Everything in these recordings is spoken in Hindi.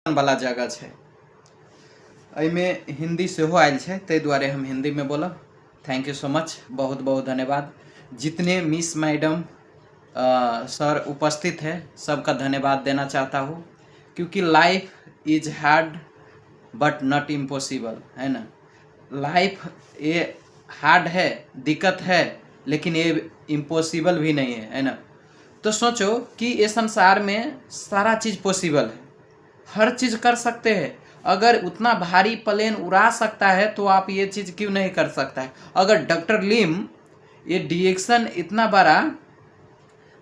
वाला जगह है। एहिमे हिंदी सेहो आयल है, ताहि दुआरे हम हिंदी में बोलब। थैंक यू सो मच, बहुत बहुत धन्यवाद। जितने मिस मैडम सर उपस्थित है सबका धन्यवाद देना चाहता हूँ, क्योंकि life is hard but not impossible, है ना। लाइफ ये हार्ड है, दिक्कत है, लेकिन ये इम्पॉसिबल भी नहीं है ना। तो सोचो कि ये संसार में सारा चीज़ पॉसिबल है, हर चीज़ कर सकते हैं। अगर उतना भारी प्लेन उड़ा सकता है तो आप ये चीज़ क्यों नहीं कर सकता है। अगर डॉक्टर लिम ये डिएक्शन इतना बड़ा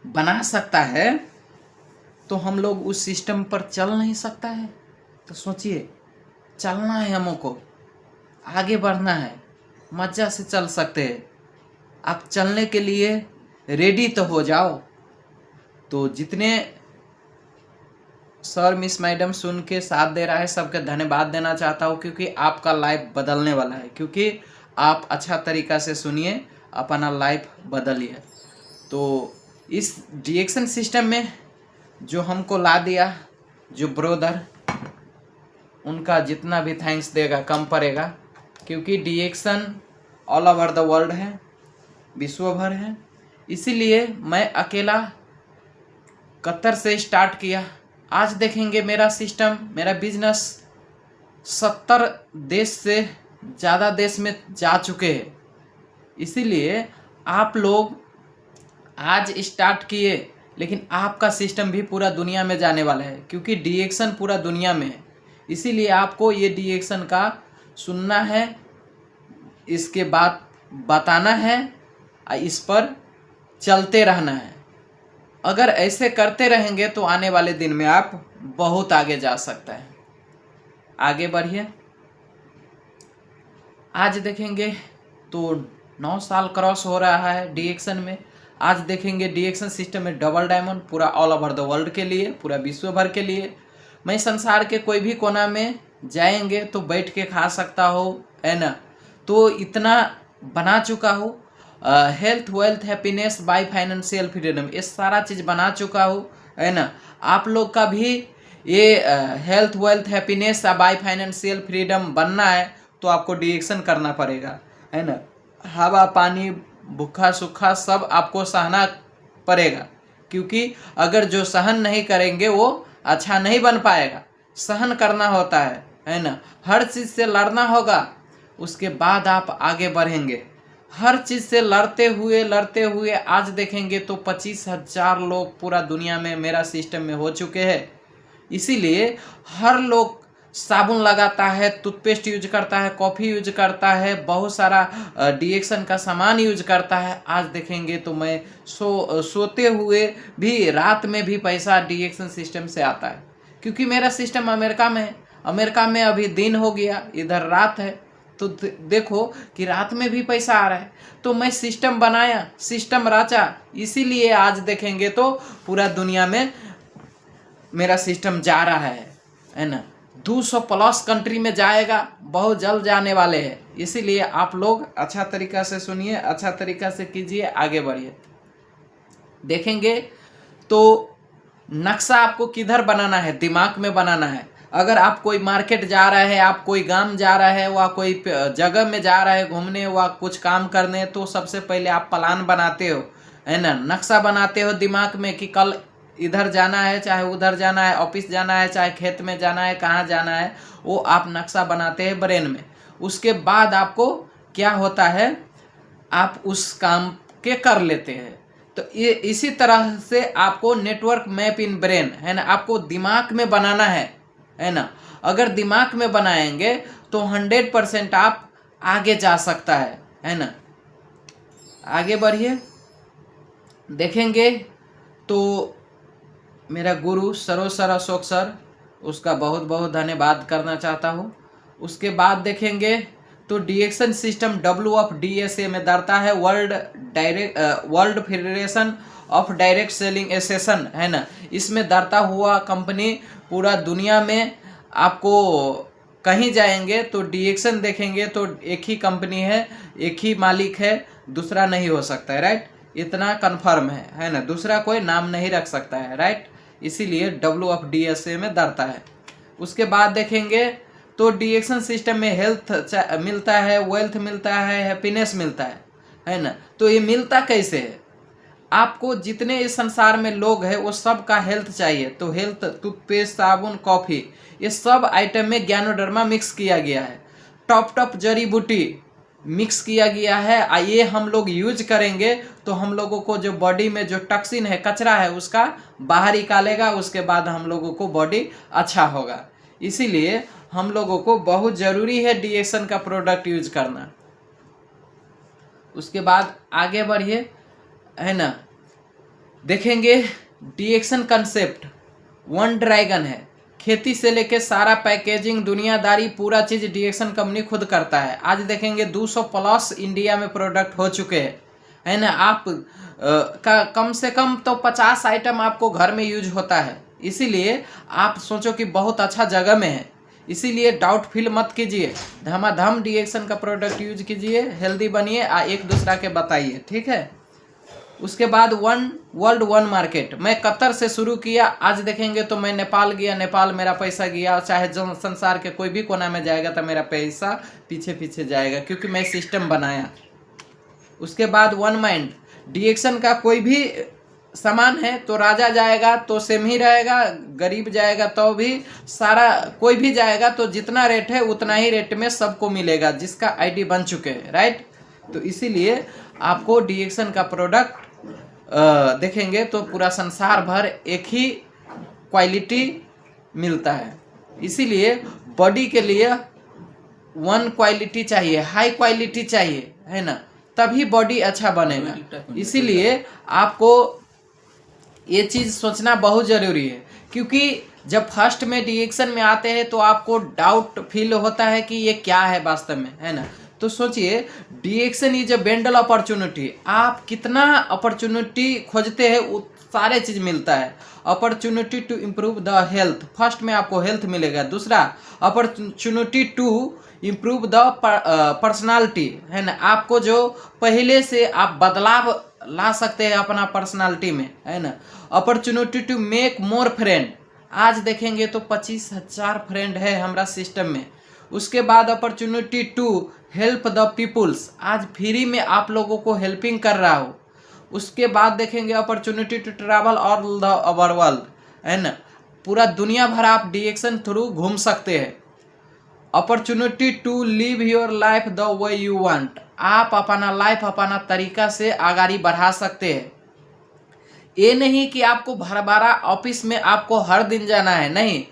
बना सकता है तो हम लोग उस सिस्टम पर चल नहीं सकता है। तो सोचिए, चलना है हमको, आगे बढ़ना है, मज़ा से चल सकते हैं। आप चलने के लिए रेडी तो हो जाओ। तो जितने सर मिस मैडम सुन के साथ दे रहा है सबके धन्यवाद देना चाहता हूँ, क्योंकि आपका लाइफ बदलने वाला है। क्योंकि आप अच्छा तरीका से सुनिए, अपना लाइफ बदलिए। तो इस डिएक्शन सिस्टम में जो हमको ला दिया, जो ब्रोदर, उनका जितना भी थैंक्स देगा कम पड़ेगा, क्योंकि डिएक्शन ऑल ओवर द वर्ल्ड है, विश्व भर है। इसीलिए मैं अकेला कतर से स्टार्ट किया। आज देखेंगे मेरा सिस्टम, मेरा बिजनेस 70 देश से ज़्यादा देश में जा चुके हैं। इसीलिए आप लोग आज स्टार्ट किए, लेकिन आपका सिस्टम भी पूरा दुनिया में जाने वाला है, क्योंकि डिएक्शन पूरा दुनिया में है। इसीलिए आपको ये डिएक्शन का सुनना है, इसके बाद बताना है, इस पर चलते रहना है। अगर ऐसे करते रहेंगे तो आने वाले दिन में आप बहुत आगे जा सकते हैं। आगे बढ़िए। आज देखेंगे तो 9 साल क्रॉस हो रहा है डिएक्शन में। आज देखेंगे डिएक्शन सिस्टम में डबल डायमंड पूरा ऑल ओवर द वर्ल्ड के लिए, पूरा विश्व भर के लिए। मैं संसार के कोई भी कोना में जाएंगे तो बैठ के खा सकता हो, है ना। तो इतना बना चुका हूँ। Health, wealth, happiness by financial freedom, ये सारा चीज़ बना चुका हूँ, है ना। आप लोग का भी ये health, wealth, happiness by financial freedom बनना है तो आपको डिएक्शन करना पड़ेगा, है ना। हवा, पानी, भूखा सूखा सब आपको सहना पड़ेगा, क्योंकि अगर जो सहन नहीं करेंगे वो अच्छा नहीं बन पाएगा। सहन करना होता है ना। हर चीज़ से लड़ना होगा, उसके बाद आप आगे बढ़ेंगे। हर चीज़ से लड़ते हुए आज देखेंगे तो 25,000 लोग पूरा दुनिया में मेरा सिस्टम में हो चुके हैं। इसीलिए हर लोग साबुन लगाता है, टूथपेस्ट यूज करता है, कॉफ़ी यूज करता है, बहुत सारा डिएक्शन का सामान यूज करता है। आज देखेंगे तो मैं सोते हुए भी, रात में भी पैसा डिएक्शन सिस्टम से आता है, क्योंकि मेरा सिस्टम अमेरिका में है। अमेरिका में अभी दिन हो गया, इधर रात है, तो देखो कि रात में भी पैसा आ रहा है। तो मैं सिस्टम बनाया, सिस्टम रचा, इसीलिए आज देखेंगे तो पूरा दुनिया में मेरा सिस्टम जा रहा है ना। 200 प्लस कंट्री में जाएगा, बहुत जल्द जाने वाले हैं। इसीलिए आप लोग अच्छा तरीका से सुनिए, अच्छा तरीका से कीजिए, आगे बढ़िए। देखेंगे तो नक्शा आपको किधर बनाना है, दिमाग में बनाना है। अगर आप कोई मार्केट जा रहे हैं, आप कोई गांव जा रहे हैं, वह कोई जगह में जा रहे हैं घूमने, वह कुछ काम करने, तो सबसे पहले आप प्लान बनाते हो, है ना। नक्शा बनाते हो दिमाग में कि कल इधर जाना है, चाहे उधर जाना है, ऑफिस जाना है, चाहे खेत में जाना है, कहाँ जाना है, वो आप नक्शा बनाते हैं ब्रेन में। उसके बाद आपको क्या होता है, आप उस काम के कर लेते हैं। तो ये इसी तरह से आपको नेटवर्क मैप इन ब्रेन, है ना, आपको दिमाग में बनाना है ना। अगर दिमाग में बनाएंगे तो 100% आप आगे जा सकता है ना। आगे बढ़िए। देखेंगे तो मेरा गुरु सर अशोक सर, उसका बहुत बहुत धन्यवाद करना चाहता हूँ। उसके बाद देखेंगे तो डिएक्शन सिस्टम WFDSA में दरता है, world federation of direct selling association, है ना। इसमें दरता हुआ कंपनी पूरा दुनिया में, आपको कहीं जाएंगे तो डिएक्शन देखेंगे तो एक ही कंपनी है, एक ही मालिक है, दूसरा नहीं हो सकता है, राइट। इतना कन्फर्म है ना, दूसरा कोई नाम नहीं रख सकता है, राइट। इसीलिए WFDSA में दरता है। उसके बाद देखेंगे तो डिएक्शन सिस्टम में हेल्थ मिलता है, वेल्थ मिलता है, हैप्पीनेस मिलता है ना। तो ये मिलता कैसे है? आपको जितने इस संसार में लोग हैं वो सब का हेल्थ चाहिए, तो हेल्थ टूथपेस्ट, साबुन, कॉफ़ी, ये सब आइटम में ज्ञानोडर्मा मिक्स किया गया है। टॉप टॉप जड़ी बूटी मिक्स किया गया है। ये हम लोग यूज करेंगे तो हम लोगों को जो बॉडी में जो टॉक्सिन है, कचरा है, उसका बाहर निकालेगा। उसके बाद हम लोगों को बॉडी अच्छा होगा। इसीलिए हम लोगों को बहुत ज़रूरी है डिएक्शन का प्रोडक्ट यूज करना। उसके बाद आगे बढ़िए, है ना। देखेंगे डिएक्शन कंसेप्ट वन ड्रैगन है। खेती से लेके सारा पैकेजिंग, दुनियादारी, पूरा चीज़ डिएक्शन कंपनी खुद करता है। आज देखेंगे 200 प्लस इंडिया में प्रोडक्ट हो चुके हैं, है ना। आप का कम से कम तो 50 आइटम आपको घर में यूज होता है। इसीलिए आप सोचो कि बहुत अच्छा जगह में है, इसीलिए डाउट फील मत कीजिए, धमाधम डिएक्शन का प्रोडक्ट यूज कीजिए, हेल्दी बनिए, एक दूसरा के बताइए, ठीक है। उसके बाद वन वर्ल्ड वन मार्केट, मैं कतर से शुरू किया। आज देखेंगे तो मैं नेपाल गया, नेपाल मेरा पैसा गया, चाहे जो संसार के कोई भी कोना में जाएगा तो मेरा पैसा पीछे पीछे जाएगा, क्योंकि मैं सिस्टम बनाया। उसके बाद वन माइंड, डिएक्शन का कोई भी सामान है तो राजा जाएगा तो सेम ही रहेगा, गरीब जाएगा तो भी सारा, कोई भी जाएगा तो जितना रेट है उतना ही रेट में सबको मिलेगा, जिसका आईडी बन चुके हैं, राइट। तो इसीलिए आपको डिएक्शन का प्रोडक्ट देखेंगे तो पूरा संसार भर एक ही क्वालिटी मिलता है। इसीलिए बॉडी के लिए वन क्वालिटी चाहिए, हाई क्वालिटी चाहिए, है ना, तभी बॉडी अच्छा बनेगा। इसीलिए आपको ये चीज़ सोचना बहुत ज़रूरी है, क्योंकि जब फर्स्ट में डिएक्शन में आते हैं तो आपको डाउट फील होता है कि ये क्या है वास्तव में, है ना। तो सोचिए, डिएक्शन इज अ बेंडल अपॉर्चुनिटी। आप कितना अपॉर्चुनिटी खोजते हैं वो सारे चीज़ मिलता है। Opportunity to improve the health, first में आपको हेल्थ मिलेगा। दूसरा, opportunity to improve the personality, है ना, आपको जो पहले से आप बदलाव ला सकते हैं अपना पर्सनालिटी में, है ना। Opportunity to make more friend, आज देखेंगे तो 25,000 फ्रेंड है हमारा सिस्टम में। उसके बाद opportunity to help the peoples, आज फ्री में आप लोगों को हेल्पिंग कर रहा हो। उसके बाद देखेंगे opportunity to travel all the our world, है ना, पूरा दुनिया भर आप डिएक्शन थ्रू घूम सकते हैं। Opportunity to live your life the way you want, आप अपना लाइफ अपना तरीका से आगाड़ी बढ़ा सकते हैं। ये नहीं कि आपको भरबारा ऑफिस में आपको हर दिन जाना है, नहीं,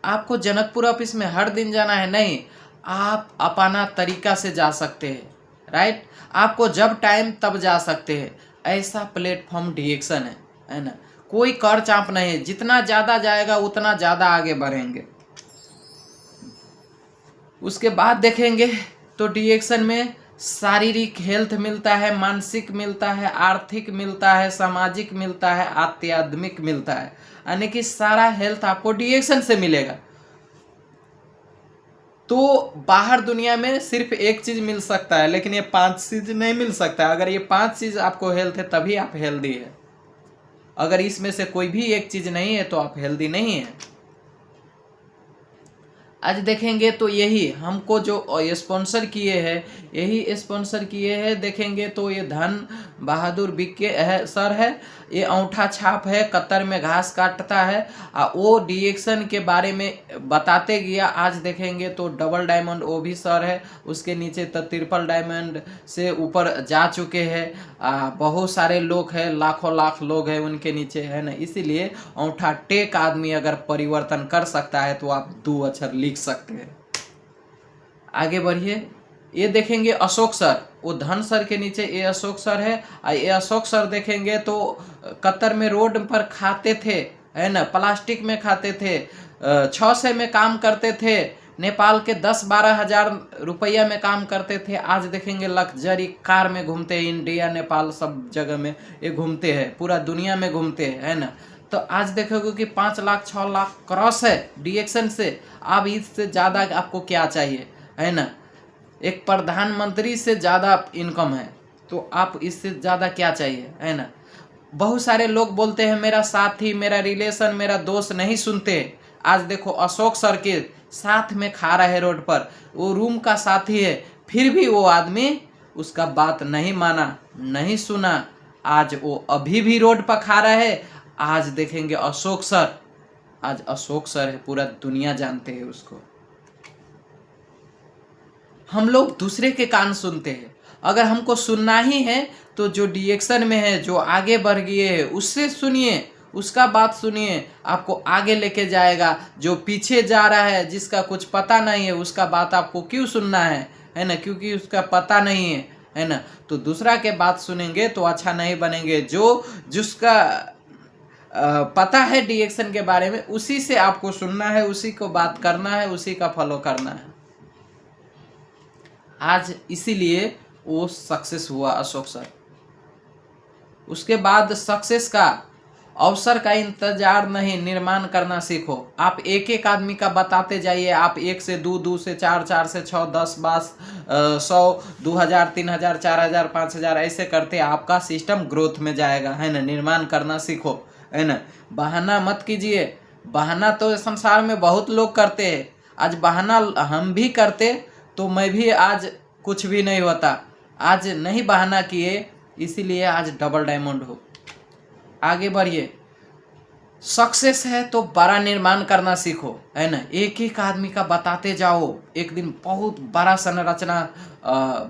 आपको जनकपुर ऑफिस में हर दिन जाना है, नहीं, आप अपना तरीका से जा सकते हैं, राइट। आपको जब टाइम तब जा सकते हैं, ऐसा प्लेटफॉर्म डिएक्शन है ना। कोई कर चाप नहीं है, जितना ज़्यादा जाएगा उतना ज़्यादा आगे बढ़ेंगे। उसके बाद देखेंगे तो डिएक्शन में शारीरिक हेल्थ मिलता है, मानसिक मिलता है, आर्थिक मिलता है, सामाजिक मिलता है, आध्यात्मिक मिलता है, यानी कि सारा हेल्थ आपको डिएक्शन से मिलेगा। तो बाहर दुनिया में सिर्फ एक चीज़ मिल सकता है, लेकिन ये 5 चीज़ नहीं मिल सकता। अगर ये 5 चीज़ आपको हेल्थ है तभी आप हेल्दी है। अगर इसमें से कोई भी एक चीज़ नहीं है तो आप हेल्दी नहीं है। आज देखेंगे तो यही हमको जो स्पॉन्सर किए हैं, यही स्पॉन्सर किए हैं। देखेंगे तो ये धन बहादुर बिक्के है सर है, ये अंगूठा छाप है, कतर में घास काटता है, वो डिएक्शन के बारे में बताते गया। आज देखेंगे तो डबल डायमंड वो भी सर है, उसके नीचे तो ट्रिपल डायमंड से ऊपर जा चुके हैं। बहुत सारे लोग हैं, लाखों लाख लोग हैं उनके नीचे, है ना। इसीलिए अंगूठा टेक आदमी अगर परिवर्तन कर सकता है तो आप 2 अक्षर लिख सकते हैं। आगे बढ़िए, ये देखेंगे अशोक सर, वो धन सर के नीचे ये अशोक सर है। ये अशोक सर देखेंगे तो कतर में रोड पर खाते थे, है ना, प्लास्टिक में खाते थे, 6 से में काम करते थे, नेपाल के 10-12 हज़ार रुपया में काम करते थे। आज देखेंगे लग्जरी कार में घूमते हैं, इंडिया नेपाल सब जगह में ये घूमते हैं, पूरा दुनिया में घूमते हैं, है ना। तो आज देखोगे कि 5 लाख 6 लाख क्रॉस है डिएक्शन से। अब इससे ज़्यादा आपको क्या चाहिए, है ना। एक प्रधानमंत्री से ज़्यादा इनकम है, तो आप इससे ज़्यादा क्या चाहिए, है ना। बहुत सारे लोग बोलते हैं मेरा साथी, मेरा रिलेशन, मेरा दोस्त नहीं सुनते। आज देखो अशोक सर के साथ में खा रहा है रोड पर, वो रूम का साथी है, फिर भी वो आदमी उसका बात नहीं माना, नहीं सुना। आज वो अभी भी रोड पर खा रहा है। आज देखेंगे अशोक सर, आज अशोक सर है, पूरा दुनिया जानते हैं उसको। हम लोग दूसरे के कान सुनते हैं। अगर हमको सुनना ही है तो जो डिएक्शन में है, जो आगे बढ़ गए है, उससे सुनिए, उसका बात सुनिए, आपको आगे लेके जाएगा। जो पीछे जा रहा है, जिसका कुछ पता नहीं है, उसका बात आपको क्यों सुनना है ना, क्योंकि उसका पता नहीं है ना। तो दूसरा के बात सुनेंगे तो अच्छा नहीं बनेंगे। जिसका पता है डिएक्शन के बारे में, उसी से आपको सुनना है, उसी को बात करना है, उसी का फॉलो करना है। आज इसीलिए वो सक्सेस हुआ अशोक सर। उसके बाद सक्सेस का अवसर का इंतजार नहीं, निर्माण करना सीखो। आप एक एक आदमी का बताते जाइए, आप 1 से 2, 2 से 4, 4 से 6, 10, 100, 2000, 3000, 4000, 5000 ऐसे करते आपका सिस्टम ग्रोथ में जाएगा, है ना। निर्माण करना सीखो, है ना। बहाना मत कीजिए। बहाना तो संसार में बहुत लोग करते हैं। आज बहाना हम भी करते तो मैं भी आज कुछ भी नहीं होता। आज नहीं बहाना किए, इसीलिए आज डबल डायमंड हो। आगे बढ़िए। सक्सेस है तो बड़ा निर्माण करना सीखो, है ना। एक एक आदमी का बताते जाओ, एक दिन बहुत बड़ा संरचना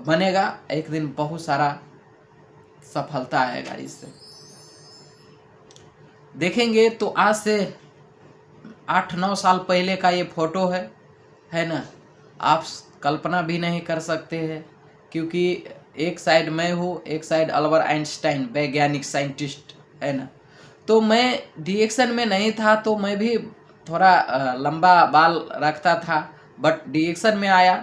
बनेगा, एक दिन बहुत सारा सफलता आएगा इससे। देखेंगे तो आज से 8-9 साल पहले का ये फोटो है ना। आप कल्पना भी नहीं कर सकते हैं, क्योंकि एक साइड मैं हूँ, एक साइड अल्बर्ट आइंस्टाइन वैज्ञानिक साइंटिस्ट, है ना। तो मैं डिएक्शन में नहीं था तो मैं भी थोड़ा लंबा बाल रखता था, बट डिएक्शन में आया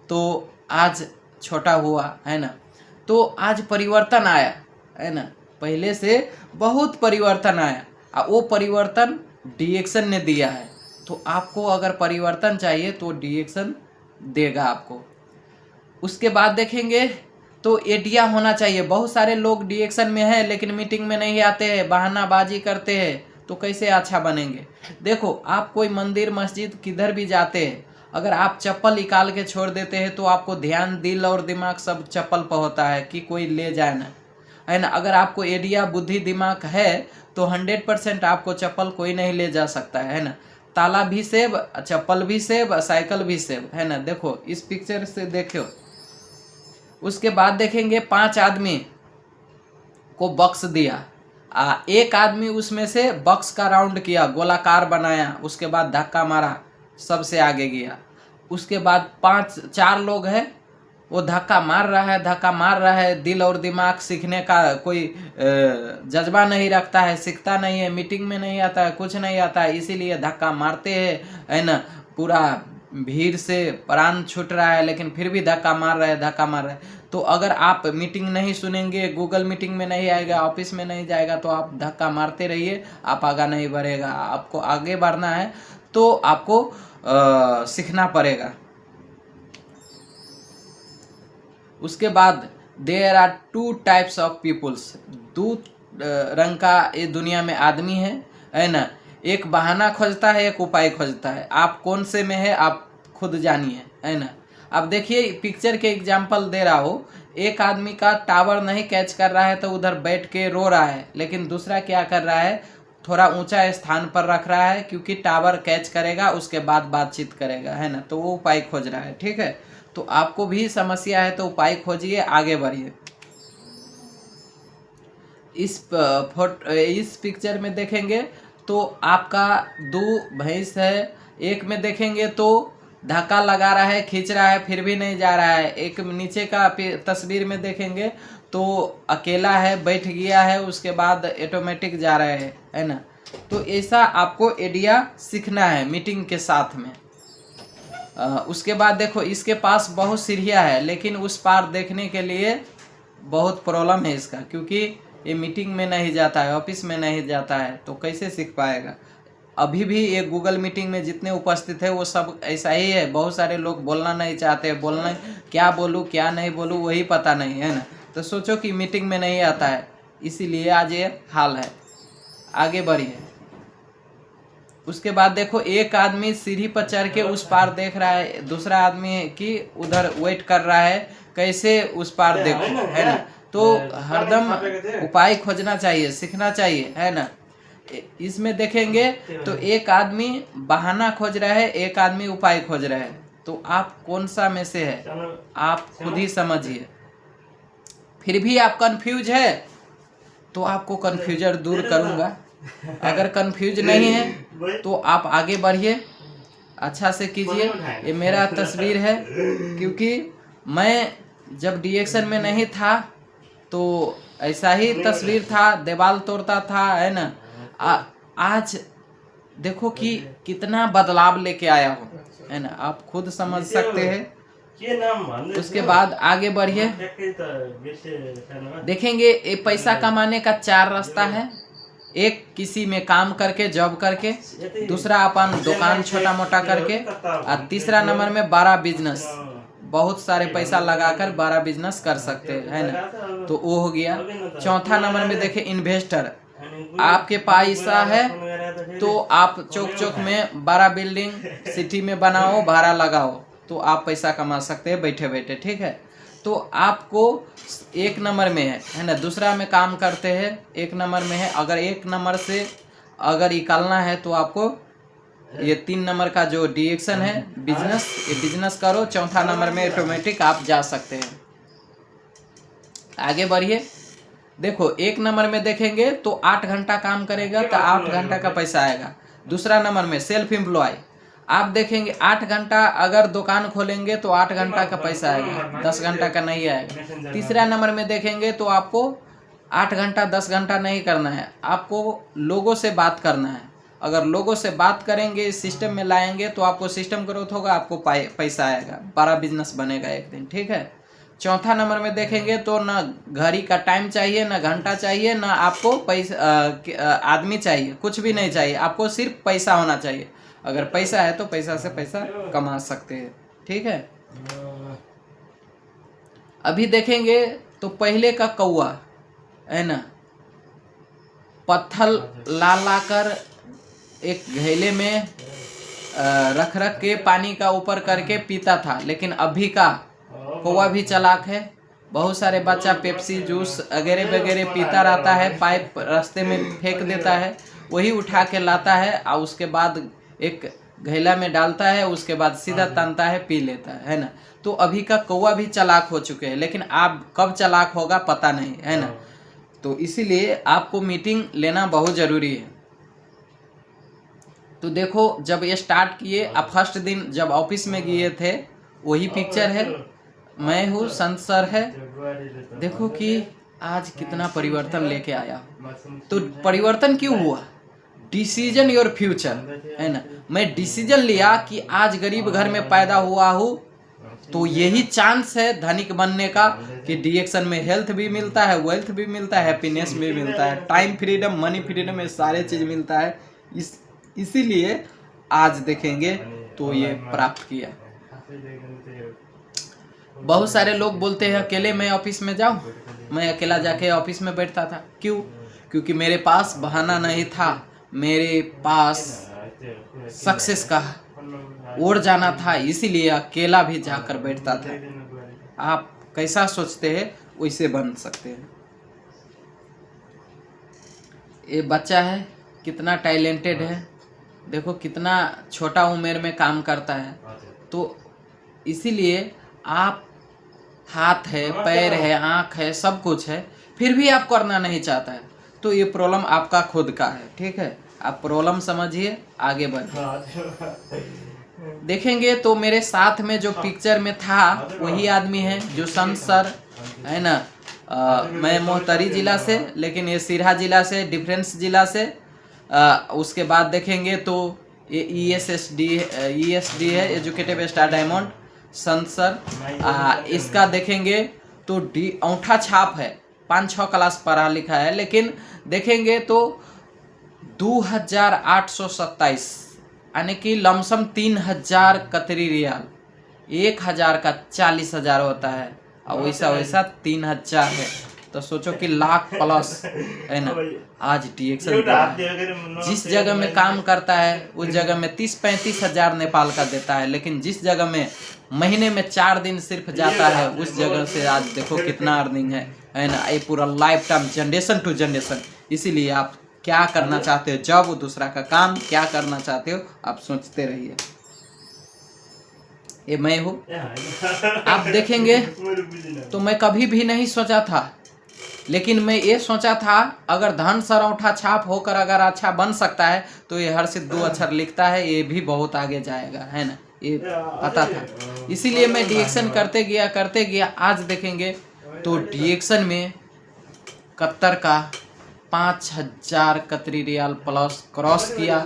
तो आज छोटा हुआ, है ना। तो आज परिवर्तन आया, है ना। पहले से बहुत परिवर्तन आया, वो परिवर्तन डिएक्शन ने दिया है। तो आपको अगर परिवर्तन चाहिए तो डिएक्शन देगा आपको। उसके बाद देखेंगे तो एडिया होना चाहिए। बहुत सारे लोग डिएक्शन में हैं लेकिन मीटिंग में नहीं आते हैं, बहानाबाजी करते हैं, तो कैसे अच्छा बनेंगे। देखो, आप कोई मंदिर मस्जिद किधर भी जाते हैं, अगर आप चप्पल निकाल के छोड़ देते हैं तो आपको ध्यान, दिल और दिमाग सब चप्पल पर होता है कि कोई ले जाए ना, है ना। अगर आपको एडिया, बुद्धि, दिमाग है तो 100% आपको चप्पल कोई नहीं ले जा सकता है ना। ताला भी सेब, चप्पल भी सेब, साइकिल भी सेब, है ना। देखो इस पिक्चर से देखो। उसके बाद देखेंगे 5 आदमी को बक्स दिया, एक आदमी उसमें से बक्स का राउंड किया, गोलाकार बनाया, उसके बाद धक्का मारा, सबसे आगे गया। उसके बाद 4 लोग हैं, वो धक्का मार रहा है, दिल और दिमाग सीखने का कोई जज्बा नहीं रखता है, सीखता नहीं है, मीटिंग में नहीं आता है, कुछ नहीं आता है, इसीलिए धक्का मारते हैं, है ना। पूरा भीड़ से प्राण छूट रहा है लेकिन फिर भी धक्का मार रहे हैं। तो अगर आप मीटिंग नहीं सुनेंगे, गूगल मीटिंग में नहीं आएगा, ऑफिस में नहीं जाएगा, तो आप धक्का मारते रहिए, आप आगे नहीं बढ़ेगा। आपको आगे बढ़ना है तो आपको सीखना पड़ेगा। उसके बाद there are 2 types of peoples, 2 रंग का ये दुनिया में आदमी है ना। एक बहाना खोजता है, एक उपाय खोजता है। आप कौन से में है आप खुद जानिए, है ना। अब देखिए पिक्चर के एग्जांपल दे रहा हो, एक आदमी का टावर नहीं कैच कर रहा है तो उधर बैठ के रो रहा है, लेकिन दूसरा क्या कर रहा है, थोड़ा ऊंचा स्थान पर रख रहा है, क्योंकि टावर कैच करेगा उसके बाद बातचीत करेगा, है ना। तो वो उपाय खोज रहा है, ठीक है। तो आपको भी समस्या है तो उपाय खोजिए, आगे बढ़िए। इस पिक्चर में देखेंगे तो आपका 2 भैंस है, एक में देखेंगे तो धक्का लगा रहा है, खींच रहा है, फिर भी नहीं जा रहा है। एक नीचे का तस्वीर में देखेंगे तो अकेला है, बैठ गया है, उसके बाद ऑटोमेटिक जा रहा है ना। तो ऐसा आपको आइडिया सीखना है मीटिंग के साथ में। उसके बाद देखो इसके पास बहुत सीढ़ियाँ है, लेकिन उस पार देखने के लिए बहुत प्रॉब्लम है इसका, क्योंकि ये मीटिंग में नहीं जाता है, ऑफिस में नहीं जाता है, तो कैसे सीख पाएगा। अभी भी ये गूगल मीटिंग में जितने उपस्थित है वो सब ऐसा ही है। बहुत सारे लोग बोलना नहीं चाहते, बोलना क्या बोलूँ क्या नहीं बोलूँ वही पता नहीं, है ना। तो सोचो कि मीटिंग में नहीं आता है, इसीलिए आज ये हाल है। आगे बढ़िए। उसके बाद देखो एक आदमी सीढ़ी पर चढ़ के उस पार देख रहा है, दूसरा आदमी की उधर वेट कर रहा है कैसे उस पार देखो, है ना। तो हरदम उपाय खोजना चाहिए, सीखना चाहिए, है ना। इसमें देखेंगे तो एक आदमी बहाना खोज रहा है, एक आदमी उपाय खोज रहा है। तो आप कौन सा में से है, आप खुद ही समझिए। फिर भी आप कंफ्यूज है तो आपको कंफ्यूजन दूर करूंगा। अगर कंफ्यूज नहीं है तो आप आगे बढ़िए, अच्छा से कीजिए। ये मेरा तस्वीर है, क्योंकि मैं जब डिएक्शन में नहीं था तो ऐसा ही तस्वीर था, दीवार तोड़ता था, है ना। आज देखो कि कितना बदलाव लेके आया हूँ, है ना, आप खुद समझ सकते हैं। उसके बाद आगे बढ़िए, देखेंगे ये पैसा कमाने का 4 रास्ता है। एक किसी में काम करके, जॉब करके, दूसरा अपन दुकान छोटा मोटा करके, और तीसरा नंबर में बड़ा बिजनेस, बहुत सारे पैसा लगाकर बड़ा बिजनेस कर सकते हैं, है ना। तो वो हो गया। चौथा नंबर में देखे इन्वेस्टर, आपके पैसा है तो आप चौक चौक में बड़ा बिल्डिंग सिटी में बनाओ, भाड़ा लगाओ, तो आप पैसा कमा सकते हैं बैठे बैठे, ठीक है। तो आपको एक नंबर में है ना, दूसरा में काम करते हैं, एक नंबर में है। अगर एक नंबर से अगर निकालना है तो आपको ये 3 नंबर का जो डिएक्शन है बिजनेस, ये बिजनेस करो। चौथा नंबर में ऑटोमेटिक आप जा सकते हैं। आगे बढ़िए, देखो एक नंबर में देखेंगे तो 8 घंटा काम करेगा तो 8 घंटा का पैसा आएगा। दूसरा नंबर में सेल्फ एम्प्लॉय, आप देखेंगे 8 घंटा अगर दुकान खोलेंगे तो 8 घंटा का पैसा आएगा, 10 घंटा का नहीं आएगा। तीसरा नंबर में देखेंगे तो आपको 8 घंटा 10 घंटा नहीं करना है, आपको लोगों से बात करना है। अगर लोगों से बात करेंगे, इस सिस्टम में लाएंगे तो आपको सिस्टम ग्रोथ होगा, आपको पैसा आएगा, बड़ा बिजनेस बनेगा एक दिन, ठीक है। चौथा नंबर में देखेंगे तो ना घड़ी का टाइम चाहिए, ना घंटा चाहिए, ना आपको पैसा आदमी चाहिए, कुछ भी नहीं चाहिए, आपको सिर्फ पैसा होना चाहिए। अगर पैसा है तो पैसा से पैसा कमा सकते हैं, ठीक है। अभी देखेंगे तो पहले का कौआ, है ना, पत्थर ला ला कर एक घेले में रख रख के पानी का ऊपर करके पीता था। लेकिन अभी का कौआ भी चालाक है, बहुत सारे बच्चा पेप्सी जूस वगैरह वगैरह पीता रहता है, पाइप रास्ते में फेंक देता है, वही उठा के लाता है और उसके बाद एक घेला में डालता है, उसके बाद सीधा तानता है, पी लेता है ना। तो अभी का कौआ भी चालाक हो चुके हैं, लेकिन आप कब चालाक होगा पता नहीं, है ना। तो इसीलिए आपको मीटिंग लेना बहुत ज़रूरी है। तो देखो जब ये स्टार्ट किए, अब फर्स्ट दिन जब ऑफिस में गए थे वही पिक्चर है, मैं हूँ, संत सर है। देखो कि आज कितना परिवर्तन लेके आया। तो परिवर्तन क्यों हुआ? डिसीजन योर फ्यूचर, है ना। मैं डिसीजन लिया कि आज गरीब घर में पैदा हुआ हूँ तो यही चांस है धनिक बनने का, कि डिएक्शन में हेल्थ भी मिलता है, वेल्थ भी मिलता है, हैप्पीनेस भी मिलता है, टाइम फ्रीडम, मनी फ्रीडम, ये सारे चीज़ मिलता है। इसीलिए आज देखेंगे तो ये प्राप्त किया। बहुत सारे लोग बोलते हैं अकेले मैं ऑफिस में जाऊं, मैं अकेला जाके ऑफिस में बैठता था। क्यों? क्योंकि मेरे पास बहाना नहीं था, मेरे पास सक्सेस का ओर जाना था, इसीलिए अकेला भी जाकर बैठता था। आप कैसा सोचते हैं वैसे बन सकते हैं। ये बच्चा है, कितना टैलेंटेड है, देखो कितना छोटा उम्र में काम करता है। तो इसीलिए आप हाथ है, पैर है, आँख है, सब कुछ है, फिर भी आप करना नहीं चाहता है, तो ये प्रॉब्लम आपका खुद का है, ठीक है। आप प्रॉब्लम समझिए, आगे बढ़िए। देखेंगे तो मेरे साथ में जो पिक्चर में था वही आदमी है जो संत सर, है ना। मैं मोहतरी जिला से, लेकिन ये सिरहा जिला से, डिफरेंस जिला से। उसके बाद देखेंगे तो ये ESD है, एजुकेटिव स्टार डायमंड, संत सर। इसका देखेंगे तो अंगूठा छाप है, 5-6 क्लास पढ़ा लिखा है, लेकिन देखेंगे तो 2827 यानी कि लमसम 3000 कतरी रियाल, 1000 का 40,000 होता है, और वैसा 3000 है। तो सोचो कि लाख प्लस है ना आज DXN दे रहा है। जिस जगह में काम करता है उस जगह में 30-35 हजार नेपाल का देता है, लेकिन जिस जगह में महीने में 4 दिन सिर्फ जाता है उस जगह से आज देखो कितना अर्निंग है ना। ये पूरा life time generation to generation. इसीलिए आप क्या करना चाहते हो, जब दूसरा का काम क्या करना चाहते हो आप सोचते रहिए। ये मैं हूँ, आप देखेंगे तो मैं कभी भी नहीं सोचा था, लेकिन मैं ये सोचा था अगर धन सरौठा छाप होकर अगर अच्छा बन सकता है तो ये हर्षित 2 अक्षर लिखता है, ये भी बहुत आगे जाएगा, है ना, ये पता था। इसीलिए मैं DXN करते गया। आज देखेंगे तो DXN में कतर का 5000 कतरी रियाल प्लस क्रॉस किया।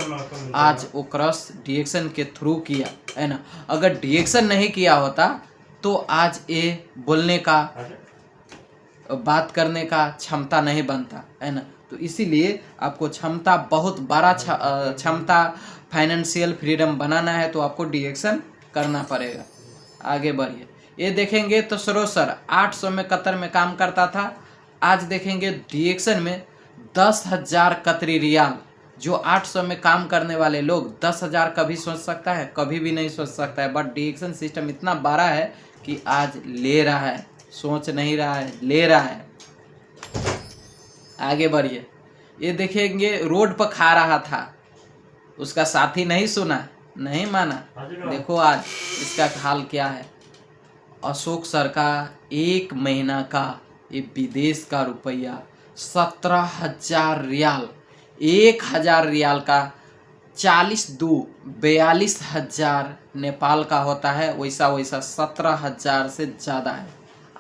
आज वो क्रॉस DXN के थ्रू किया, है ना। अगर DXN नहीं किया होता तो आज ये बोलने का, बात करने का क्षमता नहीं बनता, है ना। तो इसीलिए आपको क्षमता, बहुत बड़ा क्षमता, फाइनेंशियल फ्रीडम बनाना है तो आपको DXN करना पड़ेगा। आगे बढ़िए। ये देखेंगे तो सरोसर 800 में कतर में काम करता था। आज देखेंगे DXN में 10,000 कतरी रियाल। जो 800 में काम करने वाले लोग 10,000 कभी सोच सकता है? कभी भी नहीं सोच सकता है। बट DXN सिस्टम इतना बड़ा है कि आज ले रहा है, सोच नहीं रहा है, ले रहा है। आगे बढ़िए। ये देखेंगे रोड पर खा रहा था, उसका साथी नहीं सुना, नहीं माना। देखो आज इसका हाल क्या है। अशोक सर का 1 महीना का ये विदेश का रुपया 17,000 रियाल, 1,000 रियाल का 42,000 नेपाल का होता है। वैसा 17,000 से ज़्यादा है।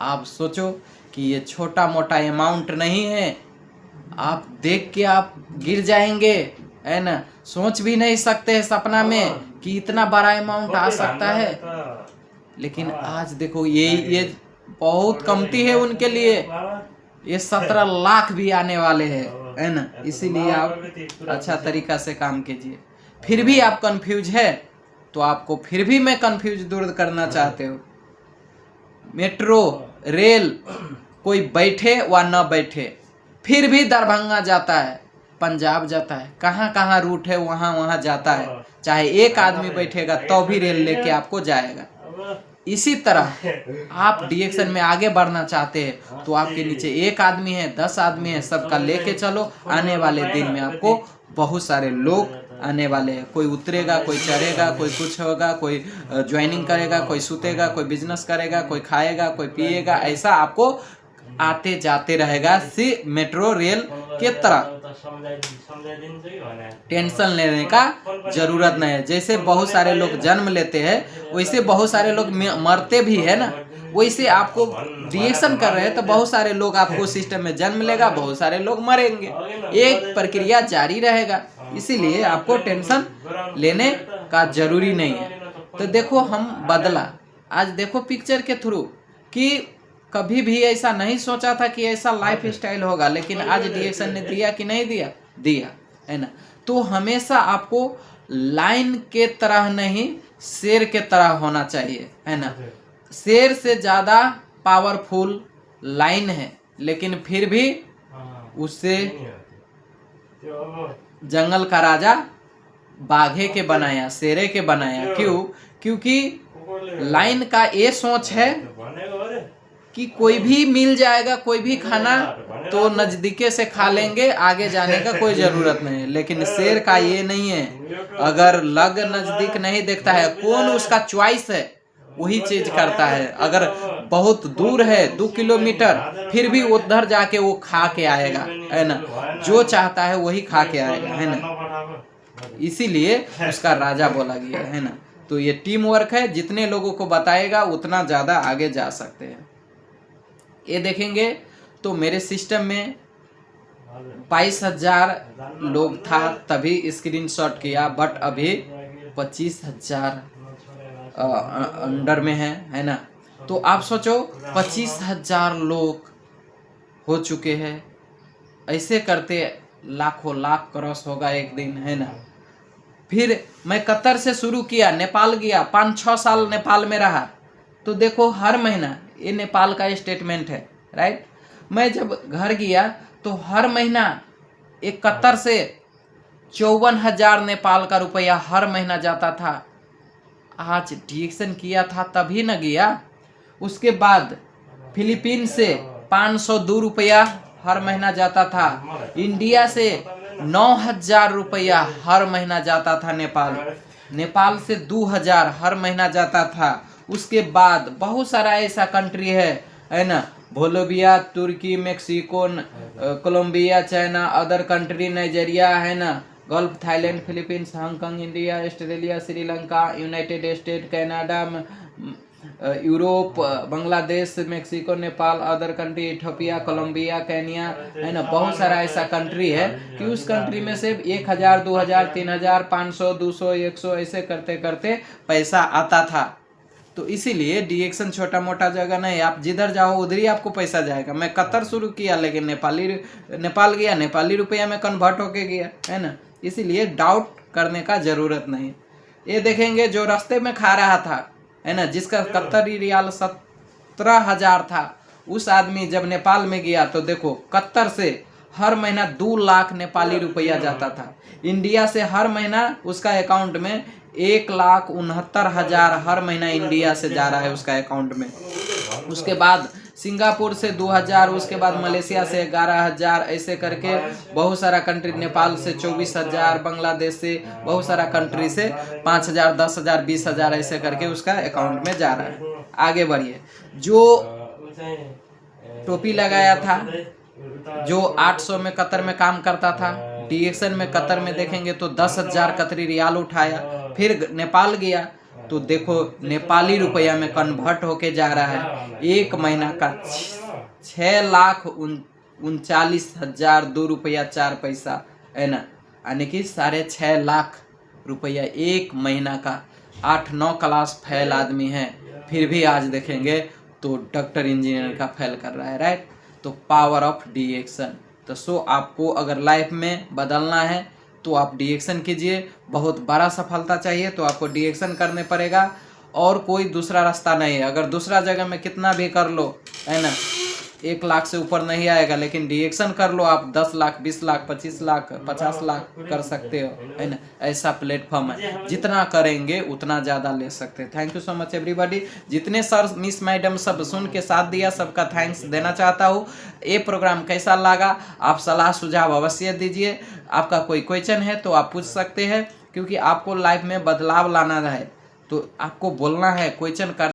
आप सोचो कि ये छोटा मोटा अमाउंट नहीं है। आप देख के आप गिर जाएंगे, है ना। सोच भी नहीं सकते सपना में कि इतना बड़ा अमाउंट आ सकता है। लेकिन आज देखो ये बहुत कमती है उनके लिए। ये 17 लाख भी आने वाले हैं, है ना। इसीलिए आप अच्छा तरीका से काम कीजिए। फिर भी आप कंफ्यूज है तो आपको फिर भी मैं कंफ्यूज दूर करना चाहते हो। मेट्रो रेल कोई बैठे व न बैठे फिर भी दरभंगा जाता है, पंजाब जाता है, कहाँ कहाँ रूट है वहाँ जाता है। चाहे एक आदमी बैठेगा तो भी रेल लेके आपको जाएगा। इसी तरह आप DXN में आगे बढ़ना चाहते हैं तो आपके नीचे 1 आदमी है, 10 आदमी है, सबका लेके चलो। आने वाले दिन में आपको बहुत सारे लोग आने वाले हैं। कोई उतरेगा, कोई चढ़ेगा, कोई कुछ होगा, कोई ज्वाइनिंग करेगा, कोई सुतेगा, कोई बिजनेस करेगा, कोई खाएगा, कोई पिएगा। ऐसा आपको आते जाते रहेगा मेट्रो रेल के तरह। टेंशन लेने का जरूरत नहीं है। जैसे बहुत सारे लोग जन्म लेते हैं वैसे बहुत सारे लोग मरते भी है ना। वैसे आपको DXN कर रहे हैं तो बहुत सारे लोग आपको सिस्टम में जन्म लेगा, बहुत सारे लोग मरेंगे, एक प्रक्रिया जारी रहेगा। इसीलिए आपको टेंशन लेने का जरूरी नहीं है। तो देखो हम बदला। आज देखो पिक्चर के थ्रू कि कभी भी ऐसा नहीं सोचा था कि ऐसा लाइफ स्टाइल होगा, लेकिन आज DXN ने दिया कि नहीं दिया, दिया, है ना। तो हमेशा आपको लाइन के तरह नहीं शेर के तरह होना चाहिए, है ना। शेर से ज़्यादा पावरफुल लाइन है, लेकिन फिर भी उससे जंगल का राजा बाघे के बनाया, शेरे के बनाया। क्यों? क्योंकि लाइन का ये सोच है कि कोई भी मिल जाएगा, कोई भी खाना तो नज़दीके से खा लेंगे, आगे जाने का कोई ज़रूरत नहीं है। लेकिन शेर का ये नहीं है। अगर लग नज़दीक नहीं देखता है, कौन उसका चॉइस है वही चीज करता है। अगर बहुत दूर है 2 किलोमीटर फिर भी उधर जाके वो खा के आएगा, है ना। जो चाहता है वही खा के आएगा, है ना। इसीलिए उसका राजा बोला गया है ना। तो ये टीम वर्क है, जितने लोगों को बताएगा उतना ज़्यादा आगे जा सकते हैं। ये देखेंगे तो मेरे सिस्टम में 22,000 लोग था तभी स्क्रीनशॉट किया, बट अभी 25,000 अंडर में है ना। तो आप सोचो 25,000 लोग हो चुके हैं। ऐसे करते लाखों लाख क्रॉस होगा एक दिन, है ना। फिर मैं कतर से शुरू किया, नेपाल गया, 5-6 साल नेपाल में रहा। तो देखो हर महीना ये नेपाल का स्टेटमेंट है, राइट। मैं जब घर गया तो हर महीना 71 से 54,000 नेपाल का रुपया हर महीना जाता था। आज डिएक्शन किया था तभी न गया। उसके बाद फिलीपीन से 502 रुपया हर महीना जाता था। इंडिया से 9,000 रुपया हर महीना जाता था नेपाल। नेपाल से 2,000 हर महीना जाता था। उसके बाद बहुत सारा ऐसा कंट्री है ना, Bolivia, Turkey, Mexico, Colombia, China, other country, Nigeria है ना, Gulf, Thailand, Philippines, Hong Kong, India, Australia, Sri Lanka, United State, Canada, Europe, Bangladesh, Mexico, Nepal, other country, Ethiopia, Colombia, Kenya है ना, बहुत सारा ऐसा कंट्री है कि उस कंट्री में से 1,000, 2,000, 3,000, 500, 200, 100 ऐसे करते करते पैसा आता था। तो इसीलिए डिएक्शन छोटा मोटा जगह नहीं, आप जिधर जाओ उधर ही आपको पैसा जाएगा। मैं कतर शुरू किया लेकिन नेपाल गया, नेपाली रुपया में कन्वर्ट होके गया, है ना। इसीलिए डाउट करने का जरूरत नहीं। ये देखेंगे जो रास्ते में खा रहा था, है ना, जिसका कतरी रियाल 17,000 था, उस आदमी जब नेपाल में गया तो देखो कतर से हर महीना 2 लाख नेपाली रुपया जाता था। इंडिया से हर महीना उसका अकाउंट में 1,69,000 हर महीना इंडिया से जा रहा है उसका अकाउंट में। उसके बाद सिंगापुर से 2,000, उसके बाद मलेशिया से 11,000, ऐसे करके बहुत सारा कंट्री, नेपाल से 24,000, बांग्लादेश से बहुत सारा कंट्री से 5,000, 10,000, 20,000 ऐसे करके उसका अकाउंट में जा रहा है। आगे बढ़िए। जो टोपी लगाया था, जो 800 में कतर में काम करता था, डिएक्शन में कतर में देखेंगे तो 10,000 कतरी रियाल उठाया, फिर नेपाल गया तो देखो नेपाली रुपया में कन्वर्ट होके जा रहा है। एक महीना का 6,39,002 रुपया 4 पैसा, है ना, यानी कि 6.5 लाख रुपया एक महीना का। 8-9 क्लास फेल आदमी है, फिर भी आज देखेंगे तो डॉक्टर इंजीनियर का फेल कर रहा है, राइट। तो पावर ऑफ डिएक्शन। तो आपको अगर लाइफ में बदलना है तो आप डिएक्शन कीजिए। बहुत बड़ा सफलता चाहिए तो आपको डिएक्शन करने पड़ेगा, और कोई दूसरा रास्ता नहीं है। अगर दूसरा जगह में कितना भी कर लो, है ना, 1 लाख से ऊपर नहीं आएगा, लेकिन डिएक्शन कर लो आप 10 लाख, 20 लाख, 25 लाख, 50 लाख कर सकते हो, है ना। ऐसा प्लेटफॉर्म है, जितना करेंगे उतना ज़्यादा ले सकते हैं। Thank you so much everybody. जितने सर, मिस, मैडम सब सुन के साथ दिया, सबका थैंक्स देना चाहता हूँ। ये प्रोग्राम कैसा लगा आप सलाह सुझाव अवश्य दीजिए। आपका कोई क्वेश्चन है तो आप पूछ सकते हैं, क्योंकि आपको लाइफ में बदलाव लाना है तो आपको बोलना है, क्वेश्चन कर